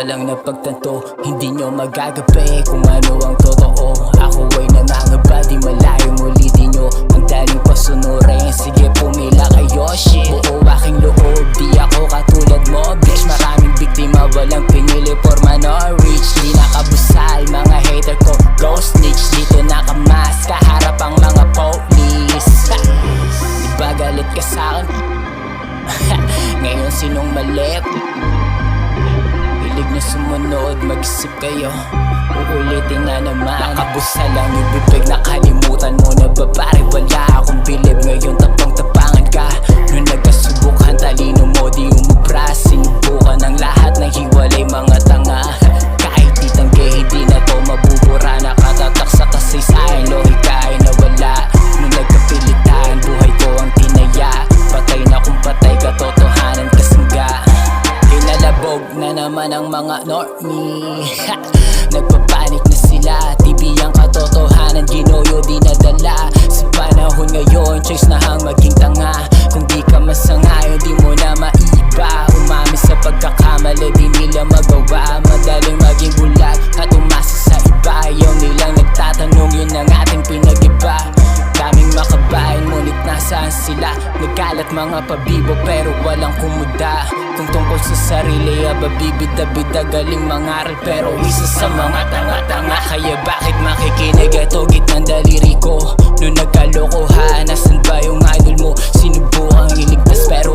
lang napagtanto, hindi nyo magagabi kung ano ang totoo. Ako ay nangangaba, di malayo muli di nyo ang daling pasunurin. Sige pumila kayo, shit, buo aking loob, di ako katulad mo, bitch. Maraming biktima, walang pinili, forma no reach. Di nakabusal, mga hater ko, ghost snitch. Dito nakamas, kaharap ang mga police. Di ba galit ka sa'kin? Ngayon sinong mali? Hilig na sumunod, mag-isip kayo, uulitin na naman. Nakabusal lang yung bibig, nakalimutan mo na ba pare? Wala akong bilib, ngayon tapang-tapangan ka. Nung nagkasubukan, talino mo di umubra. Sinubukan ang lahat ng hiwalay, mga tanga. Kahit ditangge, hindi na to mabubura. Nakatatak sa kasaysayan, lohika ay nawala. Nung nagkapilitan, buhay ko ang tinaya. Patay na kung patay, katotohanan kasangga. Kinalabog na naman ang mga normie. Nagpapanik na sila, TV ang katotohanan, ginoyo di nadala. Sa panahon ngayon, choice na hang maging tanga. Kung di ka masangayon, di mo na maiba. Umami sa pagkakamali, di nila magawa. Madaling maging bulag at umasa sa iba. Ayaw nilang nagtatanong, yun ang ating pinag-iba. Daming makabayan, ngunit nasaan sila? Nagkalat mga pabibo pero walang kumuda. Kung tungkol sa sarili, ababibida-bida, galing mangaral pero isa sa mga tanga-tanga. Kaya bakit makikinig? Ito gitnang daliri ko. Nung nagkalokohan, nasan ba yung idol mo? Sinubukang iligtas pero